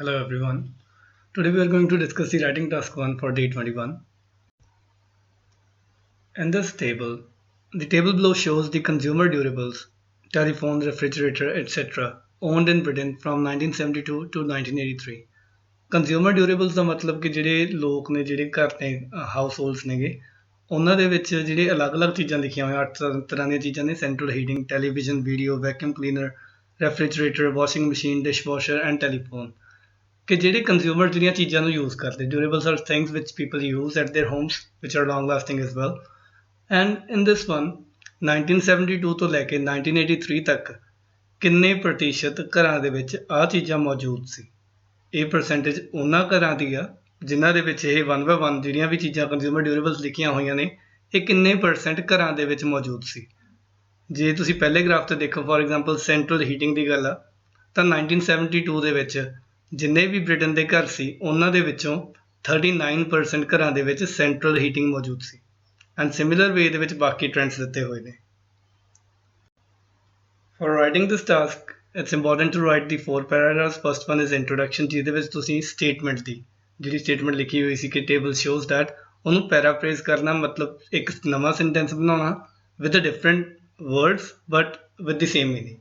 Hello everyone. Today we are going to discuss the writing task 1 for day 21. In this table, the table below shows the consumer durables, telephone, refrigerator, etc. owned in Britain from 1972 to 1983. Consumer ਡਿਊਰੇਬਲਸ ਦਾ ਮਤਲਬ ਕਿ ਜਿਹੜੇ ਲੋਕ ਨੇ ਜਿਹੜੇ ਘਰ ਨੇ house holds ਨੇਗੇ ਉਹਨਾਂ ਦੇ ਵਿੱਚ ਜਿਹੜੇ ਅਲੱਗ-ਅਲੱਗ ਚੀਜ਼ਾਂ ਲਿਖੀਆਂ ਹੋਈਆਂ 8 ਤਰ੍ਹਾਂ ਦੀਆਂ ਚੀਜ਼ਾਂ ਨੇ central heating television video vacuum cleaner refrigerator washing machine dishwasher and telephone ਕਿ ਜਿਹੜੇ ਕੰਜ਼ਿਊਮਰ ਜਿਹੜੀਆਂ ਚੀਜ਼ਾਂ ਨੂੰ ਯੂਜ਼ ਕਰਦੇ durables are things which people use at their homes which are long lasting as well and in this one 1972 ਤੋਂ ਲੈ ਕੇ 1983 ਤੱਕ ਕਿੰਨੇ ਪ੍ਰਤੀਸ਼ਤ ਘਰਾਂ ਦੇ ਵਿੱਚ ਆਹ ਚੀਜ਼ਾਂ ਮੌਜੂਦ ਸੀ ਇਹ ਪਰਸੈਂਟੇਜ ਉਹਨਾਂ ਘਰਾਂ ਦੀ ਆ ਜਿਨ੍ਹਾਂ ਦੇ ਵਿੱਚ ਇਹ 1 ਬਾਏ 1 ਜਿਹੜੀਆਂ ਵੀ ਚੀਜ਼ਾਂ ਕੰਜ਼ਿਊਮਰ ਡਿਊਰੇਬਲਸ ਲਿਖੀਆਂ ਹੋਈਆਂ ਨੇ ਇਹ ਕਿੰਨੇ ਪਰਸੈਂਟ ਘਰਾਂ ਦੇ ਵਿੱਚ ਮੌਜੂਦ ਸੀ ਜੇ ਤੁਸੀਂ ਪਹਿਲੇ ਗ੍ਰਾਫ ਤੇ ਦੇਖੋ ਫੋਰ ਐਗਜ਼ਾਮਪਲ ਸੈਂਟਰਲ ਹੀਟਿੰਗ ਦੀ ਗੱਲ ਆ ਤਾਂ 1972 ਦੇ ਵਿੱਚ ਜਿੰਨੇ ਵੀ ਬ੍ਰਿਟਨ ਦੇ ਘਰ ਸੀ ਉਹਨਾਂ ਦੇ ਵਿੱਚੋਂ 39% ਘਰਾਂ ਦੇ ਵਿੱਚ ਸੈਂਟਰਲ ਹੀਟਿੰਗ ਮੌਜੂਦ ਸੀ ਐਂਡ ਸਿਮਿਲਰ ਵੇ ਦੇ ਵਿੱਚ ਬਾਕੀ ਟ੍ਰੈਂਡਸ ਦਿੱਤੇ ਹੋਏ ਨੇ for writing this task it's important to write the 4 paragraphs. First one is introduction ਜਿਹਦੇ ਵਿੱਚ ਤੁਸੀਂ ਸਟੇਟਮੈਂਟ ਦੀ ਜਿਹੜੀ ਸਟੇਟਮੈਂਟ ਲਿਖੀ ਹੋਈ ਸੀ ਕਿ ਟੇਬਲ ਸ਼ੋਜ਼ ਦੈਟ ਉਹਨੂੰ ਪੈਰਾਫਰੇਜ਼ ਕਰਨਾ ਮਤਲਬ ਇੱਕ ਨਵਾਂ ਸੈਂਟੈਂਸ ਬਣਾਉਣਾ with the different words but with the same meaning.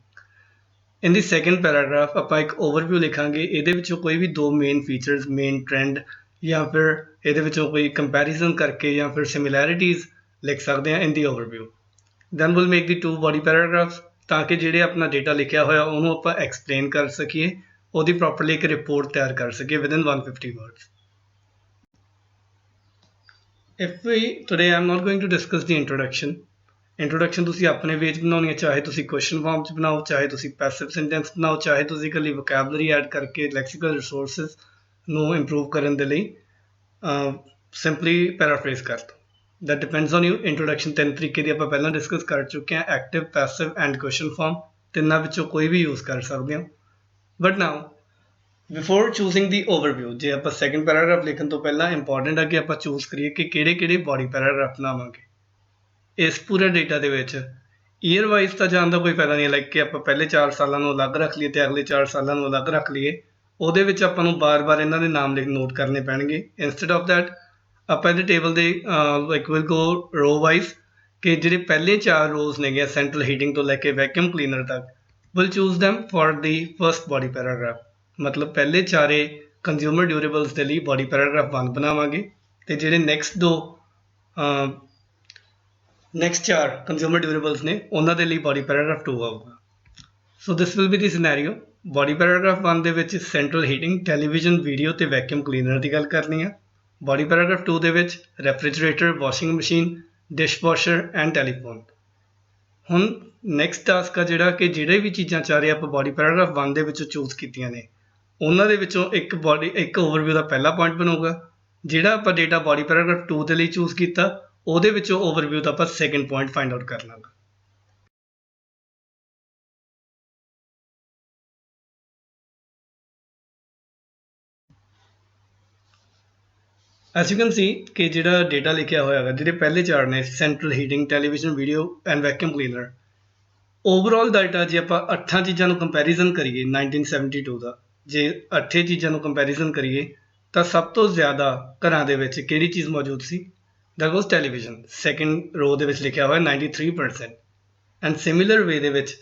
In the second paragraph ਆਪਾਂ ਇੱਕ ਓਵਰਵਿਊ ਲਿਖਾਂਗੇ ਇਹਦੇ ਵਿੱਚੋਂ ਕੋਈ ਵੀ ਦੋ ਮੇਨ ਫੀਚਰਸ ਮੇਨ ਟ੍ਰੈਂਡ ਜਾਂ ਫਿਰ ਇਹਦੇ ਵਿੱਚੋਂ ਕੋਈ ਕੰਪੈਰੀਜ਼ਨ ਕਰਕੇ ਜਾਂ ਫਿਰ ਸਿਮਿਲੈਰਿਟੀਜ਼ ਲਿਖ ਸਕਦੇ ਹਾਂ in the overview. Then we'll make the 2 body paragraphs ਤਾਂ ਕਿ ਜਿਹੜੇ ਆਪਣਾ ਡੇਟਾ ਲਿਖਿਆ ਹੋਇਆ ਉਹਨੂੰ ਆਪਾਂ ਐਕਸਪਲੇਨ ਕਰ ਸਕੀਏ ਉਹਦੀ ਪ੍ਰੋਪਰਲੀ ਇੱਕ ਰਿਪੋਰਟ ਤਿਆਰ ਕਰ ਸਕੀਏ within 150 words. Today I'm not going to discuss the introduction ਤੁਸੀਂ ਆਪਣੇ ਵੇ 'ਚ ਬਣਾਉਣੀ ਹੈ ਚਾਹੇ ਤੁਸੀਂ ਕੁਐਸਚਨ ਫਾਰਮ 'ਚ ਬਣਾਓ ਚਾਹੇ ਤੁਸੀਂ ਪੈਸਿਵ ਸੈਂਟੈਂਸ ਬਣਾਓ ਚਾਹੇ ਤੁਸੀਂ ਇਕੱਲੀ ਵੋਕੈਬਲਰੀ ਐਡ ਕਰਕੇ ਲੈਕਸੀਕਲ ਰਿਸੋਰਸਿਸ ਨੂੰ ਇੰਪਰੂਵ ਕਰਨ ਦੇ ਲਈ ਸਿੰਪਲੀ ਪੈਰਾਫਰੇਜ਼ ਕਰ ਦਿਓ that depends on you. Introduction 3 ਤਰੀਕੇ ਦੀ ਆਪਾਂ ਪਹਿਲਾਂ ਡਿਸਕਸ ਕਰ ਚੁੱਕੇ ਹਾਂ active passive and question form ਤਿੰਨਾਂ ਵਿੱਚੋਂ ਕੋਈ ਵੀ ਯੂਜ਼ ਕਰ ਸਕਦੇ ਹੋ but now before choosing the overview ਜੇ ਆਪਾਂ ਸੈਕੰਡ ਪੈਰਾਗ੍ਰਾਫ ਲਿਖਣ ਤੋਂ ਪਹਿਲਾਂ ਇੰਪੋਰਟੈਂਟ ਹੈ ਕਿ ਆਪਾਂ ਚੂਜ਼ ਕਰੀਏ ਕਿ ਕਿਹੜੇ ਬਾਡੀ ਪੈਰਾਗ੍ਰਾਫ ਬਣਾਵਾਂਗੇ ਇਸ ਪੂਰੇ ਡੇਟਾ ਦੇ ਵਿੱਚ ਈਅਰ ਵਾਈਜ਼ ਤਾਂ ਜਾਣ ਦਾ ਕੋਈ ਫਾਇਦਾ ਨਹੀਂ ਲਾਈਕ ਕਿ ਆਪਾਂ ਪਹਿਲੇ 4 ਸਾਲਾਂ ਨੂੰ ਅਲੱਗ ਰੱਖ ਲਈਏ ਤੇ ਅਗਲੇ 4 ਸਾਲਾਂ ਨੂੰ ਅਲੱਗ ਰੱਖ ਲਈਏ ਉਹਦੇ ਵਿੱਚ ਆਪਾਂ ਨੂੰ ਬਾਰ-ਬਾਰ ਇਹਨਾਂ ਦੇ ਨਾਮ ਨੋਟ ਕਰਨੇ ਪੈਣਗੇ ਇੰਸਟੈਡ ਆਫ ਦੈਟ ਆਪਾਂ ਇਹਦੇ ਟੇਬਲ ਦੇ ਲਾਈਕ ਵਿਲ ਗੋ ਰੋ ਵਾਈਜ਼ ਕਿ ਜਿਹੜੇ ਪਹਿਲੇ 4 ਰੋਜ਼ ਨੇਗੇ ਸੈਂਟਰਲ ਹੀਟਿੰਗ ਤੋਂ ਲੈ ਕੇ ਵੈਕਿਊਮ ਕਲੀਨਰ ਤੱਕ will choose them for the first body paragraph ਮਤਲਬ ਪਹਿਲੇ ਚਾਰੇ ਕੰਜ਼ਿਊਮਰ ਡਿਊਰੇਬਲਸ ਦੇ ਲਈ ਬਾਡੀ ਪੈਰਾਗ੍ਰਾਫ 1 ਬਣਾਵਾਂਗੇ ਤੇ ਜਿਹੜੇ ਨੈਕਸਟ 4 ਕੰਜ਼ਿਊਮਰ ਡਿਊਰੇਬਲਸ ਨੇ ਉਹਨਾਂ ਦੇ ਲਈ ਬਾਡੀ ਪੈਰਾਗ੍ਰਾਫ 2 ਆਊਗਾ ਸੋ this will be the scenario body paragraph 1 ਦੇ ਵਿੱਚ ਸੈਂਟਰਲ ਹੀਟਿੰਗ ਟੈਲੀਵਿਜ਼ਨ ਵੀਡੀਓ ਤੇ ਵੈਕਿਊਮ ਕਲੀਨਰ ਦੀ ਗੱਲ ਕਰਨੀ ਆ ਬਾਡੀ ਪੈਰਾਗ੍ਰਾਫ 2 ਦੇ ਵਿੱਚ refrigerator washing machine dishwasher and telephone ਹੁਣ ਨੈਕਸਟ ਟਾਸਕ ਆ ਜਿਹੜਾ ਕਿ ਜਿਹੜੇ ਵੀ ਚੀਜ਼ਾਂ ਚਾਹ ਰਹੇ ਆਪਾਂ ਬਾਡੀ ਪੈਰਾਗ੍ਰਾਫ 1 ਦੇ ਵਿੱਚੋਂ ਚੂਜ਼ ਕੀਤੀਆਂ ਨੇ ਉਹਨਾਂ ਦੇ ਵਿੱਚੋਂ ਇੱਕ ਓਵਰਵਿਊ ਦਾ ਪਹਿਲਾ ਪੁਆਇੰਟ ਬਣੂਗਾ ਜਿਹੜਾ ਆਪਾਂ ਡੇਟਾ ਬਾਡੀ ਪੈਰਾਗ੍ਰਾਫ 2 ਦੇ ਲਈ ਚੂਜ਼ ਕੀਤਾ ਉਹਦੇ ਵਿੱਚੋਂ ਓਵਰਵਿਊ ਦਾ ਆਪਾਂ ਸੈਕੰਡ ਪੁਆਇੰਟ ਫਾਈਂਡ ਆਊਟ ਕਰ ਲਾਂਗੇ as you can see ਕਿ ਜਿਹੜਾ ਡੇਟਾ ਲਿਖਿਆ ਹੋਇਆ ਹੈ ਜਿਹੜੇ ਪਹਿਲੇ 4 ਨੇ central heating television video and vacuum cleaner overall data ਜੇ ਆਪਾਂ 8 ਚੀਜ਼ਾਂ ਨੂੰ ਕੰਪੈਰੀਜ਼ਨ ਕਰੀਏ 1972 ਦਾ ਜੇ 8 ਚੀਜ਼ਾਂ ਨੂੰ ਕੰਪੈਰੀਜ਼ਨ ਕਰੀਏ ਤਾਂ ਸਭ ਤੋਂ ਜ਼ਿਆਦਾ ਘਰਾਂ ਦੇ ਵਿੱਚ ਕਿਹੜੀ ਚੀਜ਼ ਮੌਜੂਦ ਸੀ ਦੈਟ ਵਾਸ ਟੈਲੀਵਿਜ਼ਨ ਸੈਕੰਡ ਰੋ ਦੇ ਵਿੱਚ ਲਿਖਿਆ ਹੋਇਆ 93% ਐਂਡ ਸਿਮਿਲਰ ਵੇ ਦੇ ਵਿੱਚ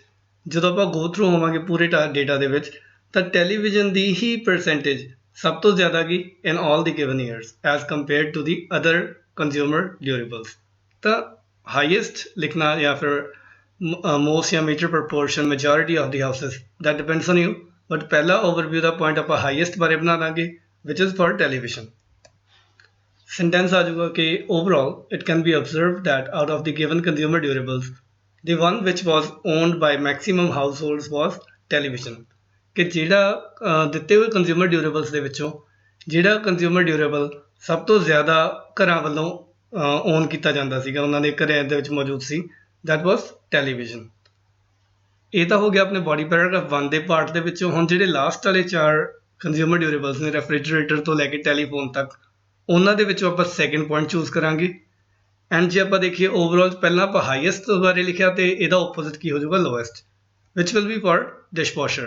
ਜਦੋਂ ਆਪਾਂ ਗੋ ਥਰੂ ਹੋਵਾਂਗੇ ਪੂਰੇ ਡੇਟਾ ਦੇ ਵਿੱਚ ਤਾਂ ਟੈਲੀਵਿਜ਼ਨ ਦੀ ਹੀ ਪਰਸੈਂਟੇਜ ਸਭ ਤੋਂ ਜ਼ਿਆਦਾ ਕੀ in all the given years as compared to the other consumer durables ਤਾਂ highest ਲਿਖਣਾ ਜਾਂ ਫਿਰ most ਜਾਂ major proportion majority of the houses that depends on you but ਪਹਿਲਾ overview ਦਾ point ਆਪਾਂ highest ਬਾਰੇ ਬਣਾ ਦਾਂਗੇ which is for television sentence ਆ ਜਾਊਗਾ ਕਿ overall it can be observed that out of the given consumer durables the one which was owned by maximum households was television ਕਿ ਜਿਹੜਾ ਦਿੱਤੇ ਹੋਏ ਕੰਜ਼ਿਊਮਰ ਡਿਊਰੇਬਲਸ ਦੇ ਵਿੱਚੋਂ ਜਿਹੜਾ ਕੰਜ਼ਿਊਮਰ ਡਿਊਰੇਬਲ ਸਭ ਤੋਂ ਜ਼ਿਆਦਾ ਘਰਾਂ ਵੱਲੋਂ ਓਨ ਕੀਤਾ ਜਾਂਦਾ ਸੀਗਾ ਉਹਨਾਂ ਦੇ ਘਰਾਂ ਦੇ ਵਿੱਚ ਮੌਜੂਦ ਸੀ ਦੈਟ ਵਾਸ ਟੈਲੀਵਿਜ਼ਨ ਇਹ ਤਾਂ ਹੋ ਗਿਆ ਆਪਣੇ ਬਾਡੀ ਪੈਰਾਗ੍ਰਾਫ 1 ਦੇ ਪਾਰਟ ਦੇ ਵਿੱਚੋਂ ਹੁਣ ਜਿਹੜੇ ਲਾਸਟ ਵਾਲੇ 4 ਕੰਜ਼ਿਊਮਰ ਡਿਊਰੇਬਲਸ ਨੇ ਰੈਫ੍ਰਿਜਰੇਟਰ ਤੋਂ ਲੈ ਕੇ ਟੈਲੀਫੋਨ ਤੱਕ ਉਹਨਾਂ ਦੇ ਵਿੱਚੋਂ ਆਪਾਂ ਸੈਕੰਡ ਪੁਆਇੰਟ ਚੂਜ਼ ਕਰਾਂਗੇ ਐਂਡ ਜੇ ਆਪਾਂ ਦੇਖੀਏ ਓਵਰਆਲ ਪਹਿਲਾਂ ਆਪਾਂ ਹਾਈਐਸਟ ਬਾਰੇ ਲਿਖਿਆ ਤੇ ਇਹਦਾ ਆਪੋਜ਼ਿਟ ਕੀ ਹੋ ਜਾਊਗਾ lowest which will be for dishwasher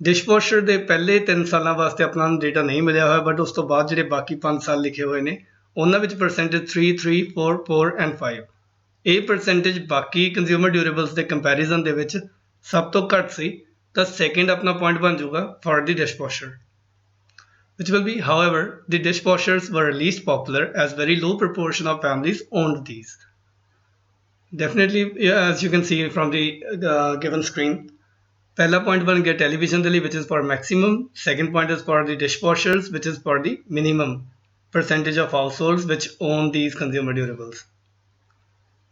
dishwasher ਦੇ ਪਹਿਲੇ 3 ਸਾਲਾਂ ਵਾਸਤੇ ਆਪਣਾ ਡੇਟਾ ਨਹੀਂ ਮਿਲਿਆ ਹੋਇਆ, ਬਟ ਉਸ ਤੋਂ ਬਾਅਦ ਜਿਹੜੇ ਬਾਕੀ 5 ਸਾਲ ਲਿਖੇ ਹੋਏ ਨੇ ਉਹਨਾਂ ਵਿੱਚ ਪਰਸੈਂਟੇਜ 3, 3, 4, 4 ਐਂਡ 5 ਇਹ ਪਰਸੈਂਟੇਜ ਬਾਕੀ ਕੰਜ਼ਿਊਮਰ ਡਿਊਰੇਬਲਸ ਦੇ ਕੰਪੈਰੀਜ਼ਨ ਦੇ ਵਿੱਚ ਸਭ ਤੋਂ ਘੱਟ ਸੀ। ਤਾਂ ਸੈਕਿੰਡ ਆਪਣਾ ਪੁਆਇੰਟ ਬਣ ਜਾਊਗਾ for the dishwasher, which will be, however, the dishwashers were least popular as very low proportion of families owned these. Definitely, yeah, as you can see from the given screen, पहला point बन गया television के लिए, which is for maximum. Second point is for the dishwashers, which is for the minimum percentage of households which own these consumer durables.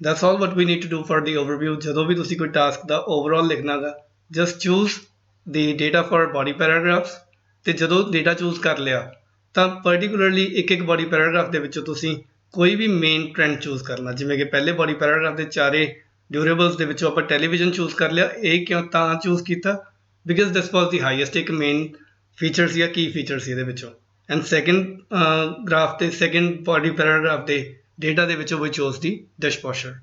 That's all what we need to do for the overview. ਜਦੋਂ ਵੀ ਤੁਸੀਂ ਕੋਈ task ਦਾ overall ਲਿਖਣਾ ਗਾ, just choose the data for body paragraphs, ਤੇ ਜਦੋਂ data choose ਕਰ ਲਿਆ ਤਾਂ particularly ਇੱਕ body paragraph ਦੇ ਵਿੱਚੋਂ ਤੁਸੀਂ ਕੋਈ ਵੀ ਮੇਨ ਟ੍ਰੈਂਡ ਚੂਜ਼ ਕਰਨਾ। ਜਿਵੇਂ ਕਿ ਪਹਿਲੇ body paragraph ਦੇ ਚਾਰੇ ਡਿਊਰੇਬਲਸ ਦੇ ਵਿੱਚੋਂ ਆਪਾਂ ਟੈਲੀਵਿਜ਼ਨ ਚੂਜ਼ ਕਰ ਲਿਆ। ਇਹ ਕਿਉਂ ਤਾਂ ਚੂਜ਼ ਕੀਤਾ? Because this was the highest ਇੱਕ ਮੇਨ ਫੀਚਰ ਸੀ ਜਾਂ ਕੀ ਫੀਚਰ ਸੀ ਇਹਦੇ ਵਿੱਚੋਂ। ਐਂਡ ਸੈਕਿੰਡ ਗ੍ਰਾਫ ਤੇ ਸੈਕਿੰਡ ਬੋਡੀ ਪੈਰਾਗ੍ਰਾਫ ਦੇ ਡੇਟਾ ਦੇ ਵਿੱਚੋਂ ਵੀ choose the dishwasher.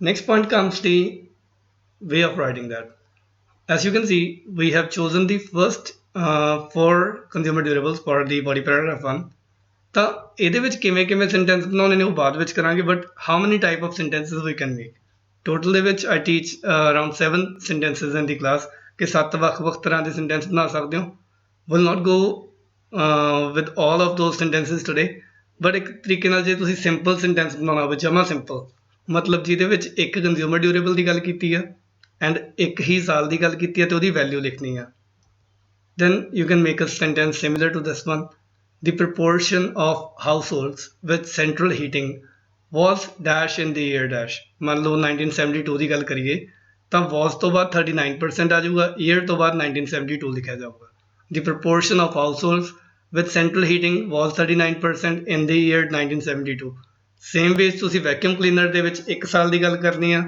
Next point comes the way of writing that. As you can see, we have chosen the first 4 consumer durables for the body paragraph 1. ਤਾਂ ਇਹਦੇ ਵਿੱਚ ਕਿਵੇਂ ਕਿਵੇਂ sentence ਬਣਾਉਣੇ ਨੇ ਉਹ ਬਾਅਦ ਵਿੱਚ ਕਰਾਂਗੇ, but how many type of sentences we can make. Total ਦੇ ਵਿੱਚ I teach around 7 sentences in the class ਕਿ 7 ਵੱਖ-ਵੱਖ ਤਰ੍ਹਾਂ ਦੇ ਸੈਂਟੈਂਸ ਬਣਾ ਸਕਦੇ ਹੋ। Will not go with all of those sentences today, but ਇੱਕ ਤਰੀਕੇ ਨਾਲ ਜੇ ਤੁਸੀਂ ਸਿੰਪਲ ਸੈਂਟੈਂਸ ਬਣਾਉਣਾ ਹੋਵੇ, ਜਮਾ ਸਿੰਪਲ, ਮਤਲਬ ਜਿਹਦੇ ਵਿੱਚ ਇੱਕ ਕੰਜ਼ਿਊਮਰ ਡਿਊਰੇਬਲ ਦੀ ਗੱਲ ਕੀਤੀ ਆ ਐਂਡ ਇੱਕ ਹੀ ਸਾਲ ਦੀ ਗੱਲ ਕੀਤੀ ਹੈ ਤੇ ਉਹਦੀ ਵੈਲਿਊ ਲਿਖਣੀ ਆ, then you can make a sentence similar to this one. The proportion of households with central heating was dash in the year dash. मान लो 1972 ਦੀ ਗੱਲ ਕਰੀਏ ਤਾਂ was ਤੋਂ ਬਾਅਦ 39% ਆ ਜਾਊਗਾ, year ਤੋਂ ਬਾਅਦ 1972 ਲਿਖਿਆ ਜਾਊਗਾ। The proportion of households with central heating was 39% in the year 1972. Same way ਤੁਸੀਂ ਵੈਕਿਊਮ ਕਲੀਨਰ ਦੇ ਵਿੱਚ ਇੱਕ ਸਾਲ ਦੀ ਗੱਲ ਕਰਨੀ ਆ।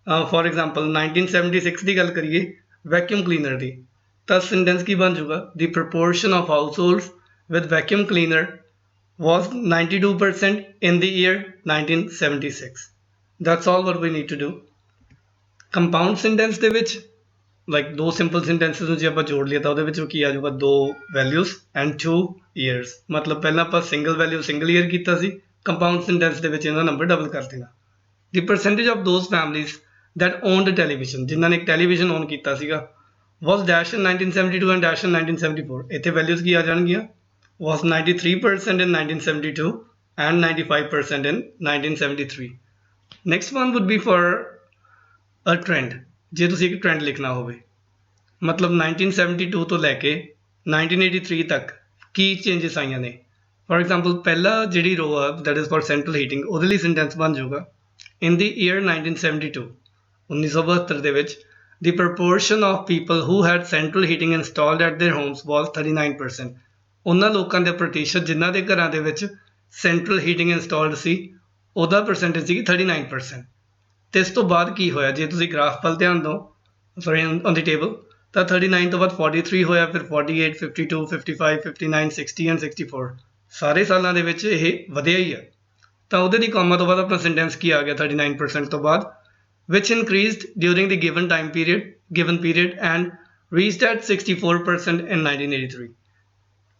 ਫॉर एग्जांपल 1976 ਦੀ ਗੱਲ ਕਰੀਏ ਵੈਕਿਊਮ ਕਲੀਨਰ ਦੀ, ਤਾਂ ਸੈਂਟੈਂਸ ਕੀ ਬਣ ਜਾਊਗਾ? The proportion of households with vacuum cleaner was 92% in the year 1976. That's all what we need to do. Compound sentence ਦੇ ਵਿੱਚ like ਦੋ simple sentences ਨੂੰ ਜੇ ਆਪਾਂ ਜੋੜ ਲਿਆ ਤਾਂ ਉਹਦੇ ਵਿੱਚ ਕੀ ਆ ਜਾਊਗਾ? 2 values and 2 years। ਮਤਲਬ ਪਹਿਲਾਂ ਆਪਾਂ single value single year ਕੀਤਾ ਸੀ, compound sentence ਦੇ ਵਿੱਚ ਇਹਦਾ ਨੰਬਰ ਡਬਲ ਕਰ ਦੇਣਾ। The percentage of those families that owned a television, ਜਿਨ੍ਹਾਂ ਨੇ ਇੱਕ ਟੈਲੀਵਿਜ਼ਨ ਓਨ ਕੀਤਾ ਸੀਗਾ, was dash in 1972 and dash in 1974. ਇੱਥੇ values ਕੀ ਆ ਜਾਣਗੀਆਂ? Was 93% in 1972 and 95% in 1973. Next one would be for a trend. ਜੇ ਤੁਸੀਂ ਇੱਕ ਟ੍ਰੈਂਡ ਲਿਖਣਾ ਹੋਵੇ, ਮਤਲਬ 1972 ਤੋਂ ਲੈ ਕੇ 1983 ਤੱਕ ਕੀ ਚੇਂਜਸ ਆਈਆਂ ਨੇ। ਫॉर एग्जांपल ਪਹਿਲਾ ਜਿਹੜੀ ਰੋ ਆ that is for central heating, ਉਹਦੇ ਲਈ ਸੈਂਟੈਂਸ ਬਣ ਜਾਊਗਾ in the year 1972, 1972 ਦੇ ਵਿੱਚ the proportion of people who had central heating installed at their homes was 39%. ਉਹਨਾਂ ਲੋਕਾਂ ਦੇ ਪ੍ਰਤੀਸ਼ਤ ਜਿਨ੍ਹਾਂ ਦੇ ਘਰਾਂ ਦੇ ਵਿੱਚ ਸੈਂਟਰਲ ਹੀਟਿੰਗ ਇੰਸਟਾਲਡ ਸੀ ਉਹਦਾ ਪਰਸੈਂਟੇਜ ਸੀ 39%। ਤੇ ਇਸ ਤੋਂ ਬਾਅਦ ਕੀ ਹੋਇਆ? ਜੇ ਤੁਸੀਂ ਗ੍ਰਾਫ ਵੱਲ ਧਿਆਨ ਦਿਓ, ਸੌਰੀ ਔਨ ਦੀ ਟੇਬਲ, ਤਾਂ 39 ਤੋਂ ਬਾਅਦ 43 ਹੋਇਆ, ਫਿਰ 48, 52, 55, 59, 60 ਐਂਡ 64। ਸਾਰੇ ਸਾਲਾਂ ਦੇ ਵਿੱਚ ਇਹ ਵਧਿਆ ਹੀ ਆ। ਤਾਂ ਉਹਦੇ ਦੀ ਕੌਮਾ ਤੋਂ ਬਾਅਦ ਆਪਣਾ ਸੈਂਟੈਂਸ ਕੀ ਆ ਗਿਆ 39% ਤੋਂ ਬਾਅਦ, which increased during the given period and reached at 64% in 1983.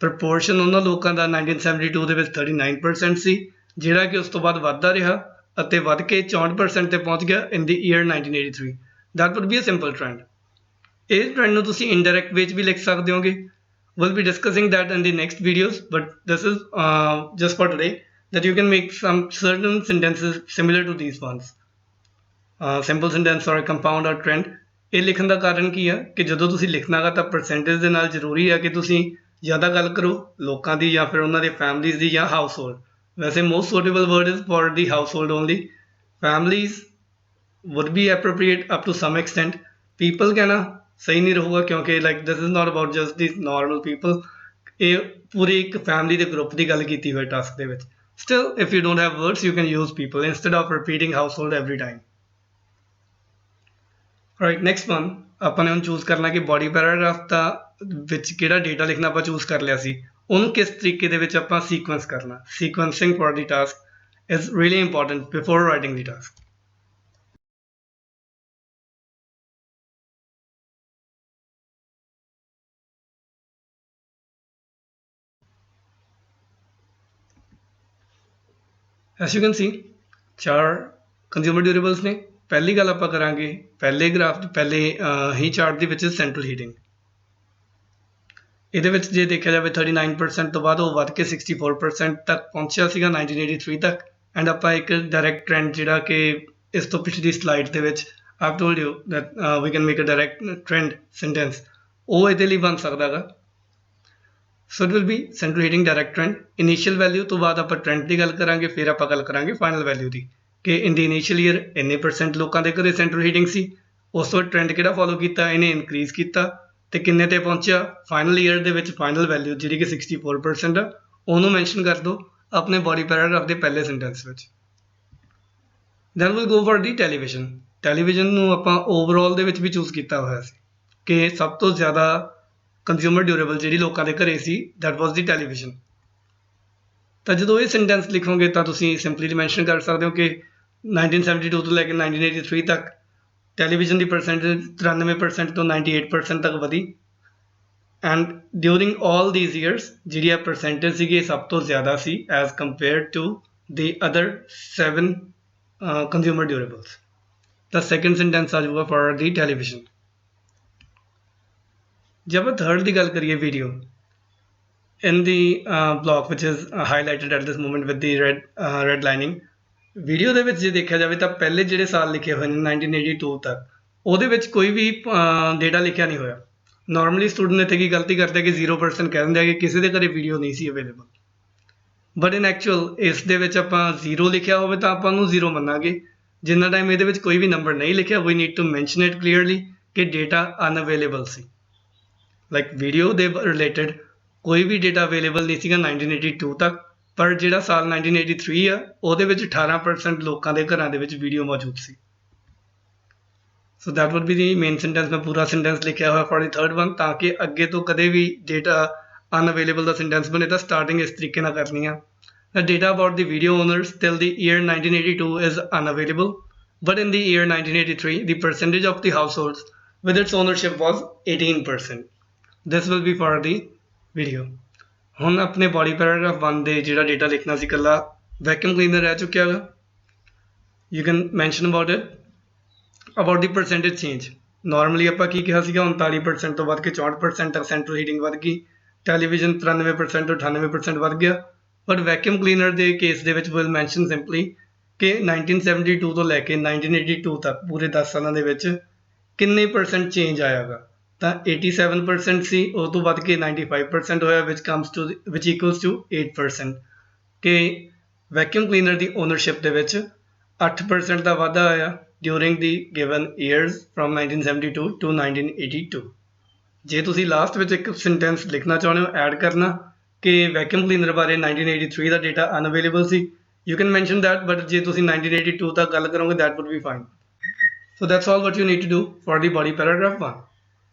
Proportion ਉਹਨਾਂ ਲੋਕਾਂ ਦਾ 1972 ਦੇ ਵਿੱਚ 39% ਸੀ, ਜਿਹੜਾ ਕਿ ਉਸ ਤੋਂ ਬਾਅਦ ਵੱਧਦਾ ਰਿਹਾ ਅਤੇ ਵੱਧ ਕੇ 64% ਤੇ ਪਹੁੰਚ ਗਿਆ in the year 1983. That would be a simple trend. ਇਸ ਟ੍ਰੈਂਡ ਨੂੰ ਤੁਸੀਂ indirect way 'ਚ ਵੀ ਲਿਖ ਸਕਦੇ ਹੋਗੇ। We'll be discussing that in the next videos, but this is just for today that you can make some certain sentences similar to these ones. Simple sentence ਔਰ compound ਔਰ trend. ਇਹ ਲਿਖਣ ਦਾ ਕਾਰਨ ਕੀ ਆ ਕਿ ਜਦੋਂ ਤੁਸੀਂ ਲਿਖਣਾ ਗਾ ਤਾਂ ਪਰਸੈਂਟੇਜ ਦੇ ਨਾਲ ਜ਼ਰੂਰੀ ਆ ਕਿ ਤੁਸੀਂ ਜ਼ਿਆਦਾ ਗੱਲ ਕਰੋ ਲੋਕਾਂ ਦੀ ਜਾਂ ਫਿਰ ਉਹਨਾਂ ਦੇ ਫੈਮਲੀਜ਼ ਦੀ ਜਾਂ ਹਾਊਸ ਹੋਲਡ। ਵੈਸੇ most suitable word is for the household only. Families would be appropriate up to some extent. people ਕਹਿਣਾ ਸਹੀ ਨਹੀਂ ਰਹੂਗਾ ਕਿਉਂਕਿ like this is not about just the normal people, ਇਹ ਪੂਰੀ ਇੱਕ ਫੈਮਲੀ ਦੇ ਗਰੁੱਪ ਦੀ ਗੱਲ ਕੀਤੀ ਹੋਈ ਟਾਸਕ ਦੇ ਵਿੱਚ। Still if you don't have words you can use people instead of repeating household every time. Right, next one ਆਪਾਂ ਨੇ ਹੁਣ ਚੂਜ਼ ਕਰਨਾ ਕਿ ਬੋਡੀ ਪੈਰਾਗ੍ਰਾਫ ਦਾ ਵਿੱਚ ਕਿਹੜਾ ਡੇਟਾ ਲਿਖਣਾ ਆਪਾਂ ਚੂਜ਼ ਕਰ ਲਿਆ ਸੀ, ਉਹਨੂੰ ਕਿਸ ਤਰੀਕੇ ਦੇ ਵਿੱਚ ਆਪਾਂ ਸੀਕੁਐਂਸ ਕਰਨਾ। Sequencing for the task is really important before writing the task. As you can see 4 consumer durables ਨੇ। ਪਹਿਲੀ ਗੱਲ ਆਪਾਂ ਕਰਾਂਗੇ ਪਹਿਲੇ ਗ੍ਰਾਫ ਪਹਿਲੇ ਹੀ ਚਾਰਟ ਦੇ ਵਿੱਚ ਸੈਂਟਰਲ ਹੀਟਿੰਗ। ਇਹਦੇ ਵਿੱਚ ਜੇ ਦੇਖਿਆ ਜਾਵੇ 39% ਤੋਂ ਬਾਅਦ ਉਹ ਵੱਧ ਕੇ 64% ਤੱਕ ਪਹੁੰਚਿਆ ਸੀਗਾ 1983 ਤੱਕ। ਐਂਡ ਆਪਾਂ ਇੱਕ ਡਾਇਰੈਕਟ ਟ੍ਰੈਂਡ ਜਿਹੜਾ ਕਿ ਇਸ ਤੋਂ ਪਿਛਲੀ ਸਲਾਈਡ ਦੇ ਵਿੱਚ I've told you that we can make a direct trend sentence, ਉਹ ਇਹਦੇ ਲਈ ਬਣ ਸਕਦਾ ਗਾ। So it will be central heating direct trend. Initial value ਤੋਂ ਬਾਅਦ ਆਪਾਂ ਟ੍ਰੈਂਡ ਦੀ ਗੱਲ ਕਰਾਂਗੇ, ਫਿਰ ਆਪਾਂ ਗੱਲ ਕਰਾਂਗੇ ਫਾਈਨਲ ਵੈਲਿਊ ਦੀ ਕਿ ਇਨ ਦੀ ਇਨੀਸ਼ੀਅਲ ਈਅਰ ਇੰਨੇ % ਲੋਕਾਂ ਦੇ ਘਰੇ ਸੈਂਟਰਲ ਹੀਟਿੰਗ ਸੀ। ਉਸ ਤੋਂ ਟ੍ਰੈਂਡ ਕਿਹੜਾ ਫੋਲੋ ਕੀਤਾ, ਇਹਨੇ ਇਨਕਰੀਜ਼ ਕੀਤਾ ਤੇ ਕਿੰਨੇ ਤੇ ਪਹੁੰਚਿਆ। ਫਾਈਨਲ ਈਅਰ ਦੇ ਵਿੱਚ ਫਾਈਨਲ ਵੈਲਿਊ ਜਿਹੜੀ ਕਿ 64% ਆ, ਉਹਨੂੰ ਮੈਂਸ਼ਨ ਕਰ ਦਿਓ ਆਪਣੇ ਬੋਡੀ ਪੈਰਾਗ੍ਰਾਫ ਦੇ ਪਹਿਲੇ ਸੈਂਟੈਂਸ ਵਿੱਚ। Then will go for the television. Television ਨੂੰ ਆਪਾਂ ਓਵਰਆਲ ਦੇ ਵਿੱਚ ਵੀ ਚੂਜ਼ ਕੀਤਾ ਹੋਇਆ ਸੀ ਕਿ ਸਭ ਤੋਂ ਜ਼ਿਆਦਾ ਕੰਜ਼ਿਊਮਰ ਡਿਊਰੇਬਲ ਜਿਹੜੀ ਲੋਕਾਂ ਦੇ ਘਰੇ ਸੀ ਦੈਟ ਵਾਸ ਦੀ ਟੈਲੀਵਿਜ਼ਨ। ਤਾਂ ਜਦੋਂ ਇਹ ਸੈਂਟੈਂਸ ਲਿਖੋਗੇ ਤਾਂ ਤੁਸੀਂ ਸਿੰਪਲੀ ਮੈਂਸ਼ਨ ਕਰ ਸਕਦੇ ਹੋ ਕਿ 1972 ਤੋਂ ਲੈ ਕੇ 1983 ਤੱਕ ਟੈਲੀਵਿਜ਼ਨ ਦੀ ਪਰਸੈਂਟੇਜ 93% ਤੋਂ 98% ਤੱਕ ਵਧੀ। And during all these years ਜਿਹੜੀ ਆ ਪਰਸੈਂਟੇਜ ਸੀਗੀ ਸਭ ਤੋਂ ਜ਼ਿਆਦਾ ਸੀ as compared to the other 7 consumer durables. ਤਾਂ ਸੈਕਿੰਡ ਸੈਂਟੈਂਸ ਆ ਜਾਊਗਾ ਫॉर ਦੀ ਟੈਲੀਵਿਜ਼ਨ। ਜੇ ਆਪਾਂ ਥਰਡ ਦੀ ਗੱਲ ਕਰੀਏ video, in the block which is highlighted at this moment with the red lining, video ਦੇ ਵਿੱਚ ਜੇ ਦੇਖਿਆ ਜਾਵੇ ਤਾਂ ਪਹਿਲੇ ਜਿਹੜੇ ਸਾਲ ਲਿਖੇ ਹੋਏ ਨੇ 1982 ਤੱਕ, ਉਹਦੇ ਵਿੱਚ ਕੋਈ ਵੀ ਡੇਟਾ ਲਿਖਿਆ ਨਹੀਂ ਹੋਇਆ। ਨਾਰਮਲੀ ਸਟੂਡੈਂਟ ਇੱਥੇ ਕੀ ਗਲਤੀ ਕਰਦੇ ਆ ਕਿ 0% ਕਹਿ ਦਿੰਦੇ ਆ ਕਿ ਕਿਸੇ ਦੇ ਘਰੇ ਵੀਡੀਓ ਨਹੀਂ ਸੀ ਅਵੇਲੇਬਲ, ਬਟ ਇਨ ਐਕਚੁਅਲ ਇਸ ਦੇ ਵਿੱਚ ਆਪਾਂ 0 ਲਿਖਿਆ ਹੋਵੇ ਤਾਂ ਆਪਾਂ ਉਹਨੂੰ 0 ਮੰਨਾਂਗੇ। ਜਿੰਨਾ ਟਾਈਮ ਇਹਦੇ ਵਿੱਚ ਕੋਈ ਵੀ ਨੰਬਰ ਨਹੀਂ ਲਿਖਿਆ, we need to mention it clearly ਕਿ ਡੇਟਾ ਅਨਅਵੇਲੇਬਲ ਸੀ। ਲਾਈਕ ਵੀਡੀਓ ਦੇ ਰਿਲੇਟਡ ਕੋਈ ਵੀ ਡੇਟਾ ਅਵੇਲੇਬਲ ਨਹੀਂ ਸੀਗਾ 1982 ਤੱਕ, ਪਰ ਜਿਹੜਾ ਸਾਲ 1983 ਆ ਉਹਦੇ ਵਿੱਚ 18% ਲੋਕਾਂ ਦੇ ਘਰਾਂ ਦੇ ਵਿੱਚ ਵੀਡੀਓ ਮੌਜੂਦ ਸੀ। So that would B the main sentence. ਮੈਂ ਪੂਰਾ ਸੈਂਟੈਂਸ ਲਿਖਿਆ ਹੋਇਆ ਫॉर ਦੀ ਥਰਡ ਵਨ ਤਾਂ ਕਿ ਅੱਗੇ ਤੋਂ ਕਦੇ ਵੀ ਡੇਟਾ ਅਨਅਵੇਲੇਬਲ ਦਾ ਸੈਂਟੈਂਸ ਬਣੇ ਤਾਂ ਸਟਾਰਟਿੰਗ ਇਸ ਤਰੀਕੇ ਨਾਲ ਕਰਨੀ ਆ। The data about the video owners till the year 1982 is unavailable, but in the year 1983 the percentage of the households with its ownership was 18%. This will be for the video. ਹੁਣ ਆਪਣੇ body paragraph 1 ਦੇ ਜਿਹੜਾ data ਲਿਖਣਾ ਸੀ ਇਕੱਲਾ vacuum cleaner ਰਹਿ ਚੁੱਕਿਆ ਵਾ। You can mention about it about the percentage change. Normally ਆਪਾਂ ਕੀ ਕਿਹਾ ਸੀਗਾ 39% ਤੋਂ ਵੱਧ ਕੇ 64% ਤੱਕ ਸੈਂਟਰਲ ਹੀਟਿੰਗ ਵੱਧ ਗਈ। ਟੈਲੀਵਿਜ਼ਨ 93% ਤੋਂ 98% ਵੱਧ ਗਿਆ। ਬਟ ਵੈਕਿਊਮ ਕਲੀਨਰ ਦੇ ਕੇਸ ਦੇ ਵਿੱਚ ਵਿਲ ਮੈਂਸ਼ਨ ਸਿੰਪਲੀ ਕਿ 1972 ਤੋਂ ਲੈ ਕੇ 1982 ਤੱਕ ਪੂਰੇ 10 ਸਾਲਾਂ ਦੇ ਵਿੱਚ ਕਿੰਨੇ % ਚੇਂਜ ਆਇਆਗਾ। ਤਾਂ 87% ਸੀ, ਉਹ ਤੋਂ ਵੱਧ ਕੇ 95% ਹੋਇਆ ਵਿਚ ਇਕੁਅਲਸ ਟੂ 8%। ਕਿ ਵੈਕਿਊਮ ਕਲੀਨਰ ਦੀ ਓਨਰਸ਼ਿਪ ਦੇ ਵਿੱਚ 8% ਦਾ ਵਾਧਾ ਆਇਆ during the given years from 1972 to 1982। ਜੇ ਤੁਸੀਂ ਲਾਸਟ ਵਿੱਚ ਇੱਕ ਸੈਂਟੈਂਸ ਲਿਖਣਾ ਚਾਹੁੰਦੇ ਹੋ ਐਡ ਕਰਨਾ ਕਿ ਵੈਕਿਊਮ ਕਲੀਨਰ ਬਾਰੇ 1983 ਦਾ ਡੇਟਾ ਅਨਅਵੇਲੇਬਲ ਸੀ, you can mention that. But ਜੇ ਤੁਸੀਂ 1982 ਤੱਕ ਗੱਲ ਕਰੋਗੇ that would be fine. So that's all what you need to do for the body paragraph 1।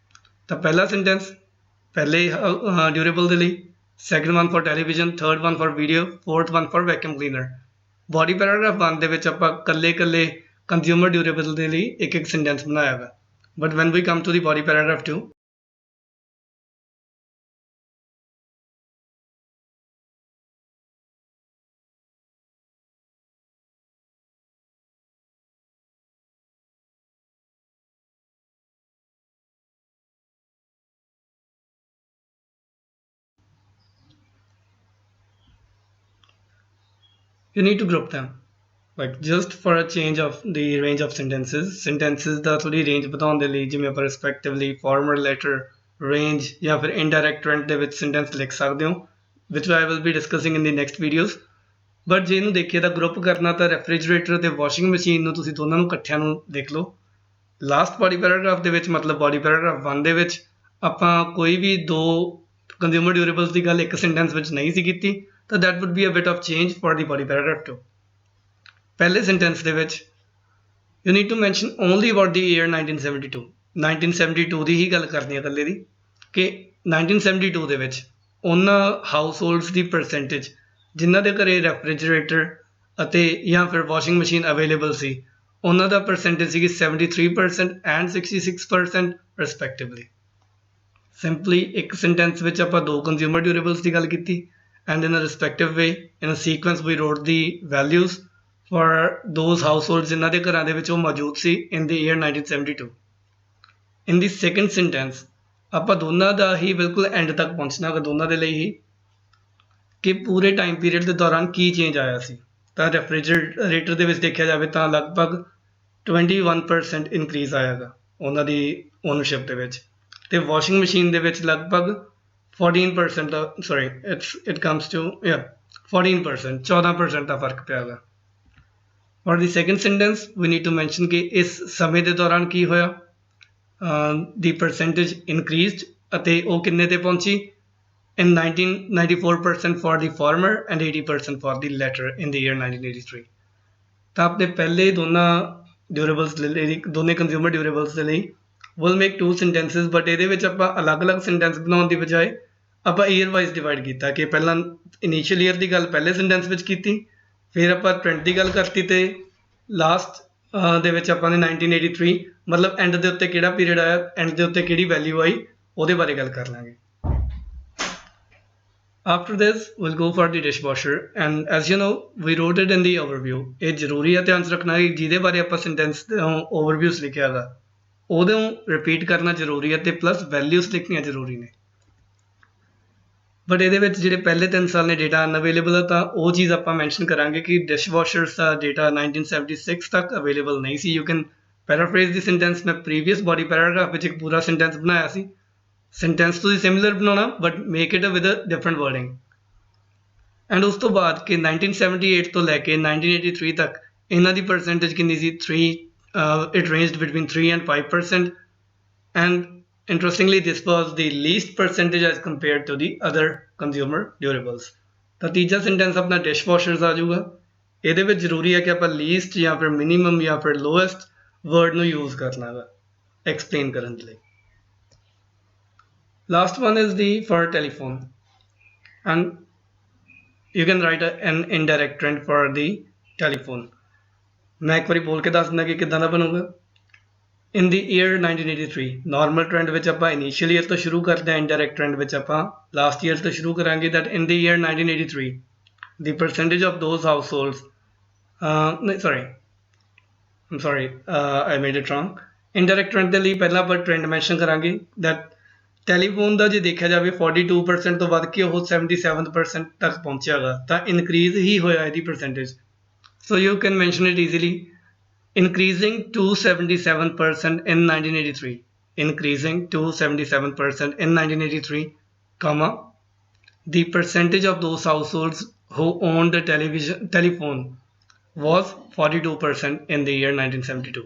ਤਾਂ ਪਹਿਲਾ ਸੈਂਟੈਂਸ ਪਹਿਲੇ ਡਿਊਰੇਬਲ ਦੇ ਲਈ, second one for television, third one for video, fourth one for vacuum cleaner. Body paragraph 1 ਦੇ ਵਿੱਚ ਆਪਾਂ ਇਕੱਲੇ consumer durable ਦੇ ਲਈ ਇੱਕ ਸੈਂਟੈਂਸ ਬਣਾਇਆ ਵਾ। But when we come to the body paragraph 2, you need to group them like just for a change of the range of sentences ਦਾ ਥੋੜੀ ਰੇਂਜ ਵਧਾਉਣ ਦੇ ਲਈ ਜਿਵੇਂ ਆਪਾਂ ਰਿਸਪੈਕਟਿਵਲੀ ਫਾਰਮਰ ਲੈਟਰ ਰੇਂਜ ਜਾਂ ਫਿਰ ਇਨਡਾਇਰੈਕਟ ਟ੍ਰੈਂਡ ਦੇ ਵਿੱਚ ਸੈਂਟੈਂਸ ਲਿਖ ਸਕਦੇ ਹੋ, which I will be discussing in the next videos। But ਜੇ ਇਹਨੂੰ ਦੇਖੀਏ ਤਾਂ ਗਰੁੱਪ ਕਰਨਾ ਤਾਂ ਰੈਫਰੀਜਰੇਟਰ ਤੇ ਵਾਸ਼ਿੰਗ ਮਸ਼ੀਨ ਨੂੰ ਤੁਸੀਂ ਦੋਨਾਂ ਨੂੰ ਇਕੱਠਿਆਂ ਨੂੰ ਦੇਖ ਲਓ। ਲਾਸਟ ਬੋਡੀ ਪੈਰਾਗ੍ਰਾਫ ਦੇ ਵਿੱਚ ਮਤਲਬ ਬੋਡੀ ਪੈਰਾਗ੍ਰਾਫ 1 ਦੇ ਵਿੱਚ ਆਪਾਂ ਕੋਈ ਵੀ 2 ਕੰਜ਼ਿਊਮਰ ਡਿਊਰੇਬਲਸ ਦੀ ਗੱਲ ਇੱਕ ਸੈਂਟੈਂਸ ਵਿੱਚ ਨਹੀਂ ਸੀ ਕੀਤੀ, ਤਾਂ that would be a bit of change for the body paragraph 2। ਪਹਿਲੇ ਸੈਂਟੈਂਸ ਦੇ ਵਿੱਚ you need to mention only about the year 1972 ਦੀ ਹੀ ਗੱਲ ਕਰਨੀ ਹੈ ਇਕੱਲੇ ਦੀ ਕਿ 1972 ਦੇ ਵਿੱਚ ਉਹਨਾਂ ਹਾਊਸਹੋਲਡਸ ਦੀ ਪਰਸੈਂਟੇਜ ਜਿਨ੍ਹਾਂ ਦੇ ਘਰੇ ਰੈਫ੍ਰਿਜਰੇਟਰ ਅਤੇ ਜਾਂ ਫਿਰ ਵਾਸ਼ਿੰਗ ਮਸ਼ੀਨ ਅਵੇਲੇਬਲ ਸੀ, ਉਹਨਾਂ ਦਾ ਪਰਸੈਂਟੇਜ ਸੀਗੀ 73% ਐਂਡ 66% ਰਿਸਪੈਕਟਿਵਲੀ। ਸਿੰਪਲੀ ਇੱਕ ਸੈਂਟੈਂਸ ਵਿੱਚ ਆਪਾਂ ਦੋ ਕੰਜ਼ਿਊਮਰ ਡਿਊਰੇਬਲਸ ਦੀ ਗੱਲ ਕੀਤੀ, and in a respective way in a sequence we wrote the values for those households ਜਿਨ੍ਹਾਂ ਦੇ ਘਰਾਂ ਦੇ ਵਿੱਚ ਉਹ ਮੌਜੂਦ ਸੀ in the year 1972। In the second sentence ਆਪਾਂ ਦੋਨਾਂ ਦਾ ਹੀ ਬਿਲਕੁਲ ਐਂਡ ਤੱਕ ਪਹੁੰਚਣਾ ਹੋਗਾ, ਦੋਨਾਂ ਦੇ ਲਈ ਹੀ, ਕਿ ਪੂਰੇ ਟਾਈਮ ਪੀਰੀਅਡ ਦੇ ਦੌਰਾਨ ਕੀ ਚੇਂਜ ਆਇਆ ਸੀ। ਤਾਂ ਰੈਫ੍ਰਿਜਰੇਟਰ ਦੇ ਵਿੱਚ ਦੇਖਿਆ ਜਾਵੇ ਤਾਂ ਲਗਭਗ 21% ਇਨਕਰੀਜ਼ ਆਇਆਗਾ ਉਹਨਾਂ ਦੀ ਓਨਰਸ਼ਿਪ ਦੇ ਵਿੱਚ, ਤੇ ਵਾਸ਼ਿੰਗ ਮਸ਼ੀਨ ਦੇ ਵਿੱਚ ਲਗਭਗ 14% ਸੌਰੀ ਇਟ ਕਮਸ ਟੂ 14% ਦਾ ਫਰਕ ਪਿਆ ਗਾ। For the second sentence we need to mention ਕਿ ਇਸ ਸਮੇਂ ਦੇ ਦੌਰਾਨ ਕੀ ਹੋਇਆ, ਦੀ ਪਰਸੈਂਟੇਜ ਇਨਕਰੀਜ਼ਡ ਅਤੇ ਉਹ ਕਿੰਨੇ ਤੇ ਪਹੁੰਚੀ in 94% for the former and 80% for the latter in the year 1983। ਤਾਂ ਆਪਣੇ ਪਹਿਲੇ ਦੋਨਾਂ ਡਿਊਰੇਬਲਸ ਦੇ ਲਈ, ਦੋਨੇ ਕੰਜ਼ਿਊਮਰ ਡਿਊਰੇਬਲਸ ਦੇ ਲਈ ਵਿਲ ਮੇਕ ਟੂ ਸੈਂਟੈਂਸਿਸ, ਬਟ ਇਹਦੇ ਵਿੱਚ ਆਪਾਂ ਅਲੱਗ-ਅਲੱਗ ਸੈਂਟੈਂਸ ਬਣਾਉਣ ਦੀ ਬਜਾਏ ਆਪਾਂ ਈਅਰ ਵਾਈਜ਼ ਡਿਵਾਈਡ ਕੀਤਾ ਕਿ ਪਹਿਲਾਂ ਇਨੀਸ਼ੀਅਲ ਈਅਰ ਦੀ ਗੱਲ ਪਹਿਲੇ ਸੈਂਟੈਂਸ ਵਿੱਚ ਕੀਤੀ, ਫਿਰ ਆਪਾਂ ਟ੍ਰੈਂਡ ਦੀ ਗੱਲ ਕਰਤੀ, ਤੇ ਲਾਸਟ ਦੇ ਵਿੱਚ ਆਪਾਂ ਨੇ 1983 ਮਤਲਬ ਐਂਡ ਦੇ ਉੱਤੇ ਕਿਹੜਾ ਪੀਰੀਅਡ ਆਇਆ, ਐਂਡ ਦੇ ਉੱਤੇ ਕਿਹੜੀ ਵੈਲਿਊ ਆਈ, ਉਹਦੇ ਬਾਰੇ ਗੱਲ ਕਰ ਲਾਂਗੇ। After this, we'll go for the dishwasher, and as you know, we wrote it in the overview। ਇਹ ਜ਼ਰੂਰੀ ਹੈ ਧਿਆਨ 'ਚ ਰੱਖਣਾ ਕਿ ਜਿਹਦੇ ਬਾਰੇ ਆਪਾਂ ਸੈਂਟੈਂਸ ਓਵਰਵਿਊਸ ਲਿਖਿਆ ਗਾ ਉਹਦੋਂ ਰਿਪੀਟ ਕਰਨਾ ਜ਼ਰੂਰੀ ਹੈ, ਤੇ ਪਲੱਸ ਵੈਲਿਊਸ ਲਿਖਣੀਆਂ ਜ਼ਰੂਰੀ ਨੇ। ਬਟ ਇਹਦੇ ਵਿੱਚ ਜਿਹੜੇ ਪਹਿਲੇ 3 ਸਾਲ ਨੇ ਡੇਟਾ ਅਨਅਵੇਲੇਬਲ ਹੈ, ਤਾਂ ਉਹ ਚੀਜ਼ ਆਪਾਂ ਮੈਂਸ਼ਨ ਕਰਾਂਗੇ ਕਿ ਡਿਸ਼ਵਾਸ਼ਰਸ ਦਾ ਡੇਟਾ 1976 ਤੱਕ ਅਵੇਲੇਬਲ ਨਹੀਂ ਸੀ। You can paraphrase the sentence, ਮੈਂ ਪ੍ਰੀਵੀਅਸ ਬੋਡੀ ਪੈਰਾਗ੍ਰਾਫ ਵਿੱਚ ਇੱਕ ਪੂਰਾ ਸੈਂਟੈਂਸ ਬਣਾਇਆ ਸੀ। ਸੈਂਟੈਂਸ ਤੁਸੀਂ ਸਿਮਿਲਰ ਬਣਾਉਣਾ, but make it with a different wording. And ਉਸ ਤੋਂ ਬਾਅਦ ਕਿ 1978 ਤੋਂ ਲੈ ਕੇ 1983 ਤੱਕ ਇਹਨਾਂ ਦੀ ਪਰਸੈਂਟੇਜ ਕਿੰਨੀ ਸੀ, 3 it ਰੇਂਜਡ between 3 and 5%, and interestingly this was the least percentage as compared to the other consumer durables। ਤਾਂ ਤੀਜਾ ਸੈਂਟੈਂਸ ਆਪਣਾ ਡਿਸ਼ਵਾਸ਼ਰਸ ਆ ਜਾਊਗਾ। ਇਹਦੇ ਵਿੱਚ ਜ਼ਰੂਰੀ ਹੈ ਕਿ ਆਪਾਂ ਲੀਸਟ ਜਾਂ ਫਿਰ ਮਿਨੀਮਮ ਜਾਂ ਫਿਰ ਲੋਐਸਟ ਵਰਡ ਨੂੰ ਯੂਜ਼ ਕਰਨਾ ਵਾ ਐਕਸਪਲੇਨ ਕਰਨ ਲਈ। Last one is the for telephone, and you can write an indirect trend for the telephone। मैं एक बारी बोल के दस दिना कि किदां दा बनूगा। In the year 1983 normal trend ਵਿੱਚ ਆਪਾਂ initial year ਤੋਂ ਸ਼ੁਰੂ ਕਰਦੇ ਹਾਂ, indirect trend ਵਿੱਚ ਆਪਾਂ last year ਤੋਂ ਸ਼ੁਰੂ ਕਰਾਂਗੇ। that in the year 1983 the percentage of those households I'm sorry, I made it wrong। indirect trend ਦੇ ਲਈ ਪਹਿਲਾਂ ਆਪਾਂ trend mention ਕਰਾਂਗੇ that ਟੈਲੀਫੋਨ ਦਾ ਜੇ ਦੇਖਿਆ ਜਾਵੇ 42% ਤੋਂ ਵੱਧ ਕੇ ਉਹ 77% ਤੱਕ ਪਹੁੰਚਿਆ ਗਾ, ਤਾਂ ਇਨਕਰੀਜ਼ ਹੀ ਹੋਇਆ ਇਹਦੀ percentage. So you can mention it easily, increasing to 77% in 1983, increasing to 77% in 1983, comma, the percentage of those households who owned a telephone was 42% in the year 1972।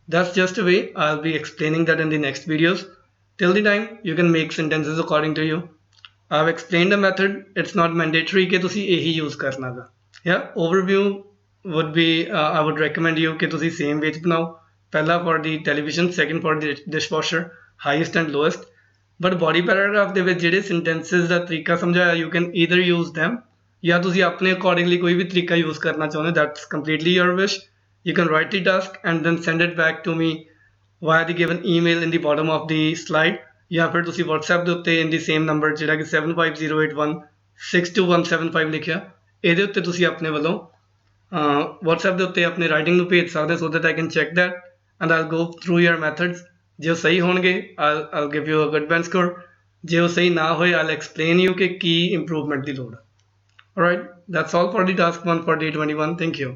That's just a way, I'll be explaining that in the next videos। Till the time, you can make sentences according to you। I've explained the method, it's not mandatory कि तुसी यही use करना गा। Yeah, overview would be I would recommend you कि तुसी same way बनाओ, पहला for the television, second for the dishwasher, highest and lowest। but body paragraph ਦੇ ਵਿੱਚ ਜਿਹੜੇ sentences ਦਾ ਤਰੀਕਾ ਸਮਝਾਇਆ, you can either use them ਜਾਂ ਤੁਸੀਂ ਆਪਣੇ accordingly ਕੋਈ ਵੀ ਤਰੀਕਾ use ਕਰਨਾ ਚਾਹੁੰਦੇ, that's completely your wish। you can write the task and then send it back to me via the given email in the bottom of the slide, ਜਾਂ ਫਿਰ ਤੁਸੀਂ WhatsApp ਦੇ ਉੱਤੇ in the same number ਜਿਹੜਾ ਕਿ 7508162175 ਲਿਖਿਆ, ਇਹਦੇ ਉੱਤੇ ਤੁਸੀਂ ਆਪਣੇ ਵੱਲੋਂ WhatsApp ਦੇ ਉੱਤੇ ਆਪਣੇ ਰਾਈਟਿੰਗ ਨੂੰ ਭੇਜ ਸਕਦੇ so that I can check that and I'll go through your methods। ਜੇ ਉਹ ਸਹੀ ਹੋਣਗੇ I'll give you a good band score, ਜੇ ਉਹ ਸਹੀ ਨਾ ਹੋਏ I'll explain you ਕਿ ਕੀ improvement ਦੀ ਲੋੜ ਹੈ। Alright, that's all for the task 1 for day 21। Thank you।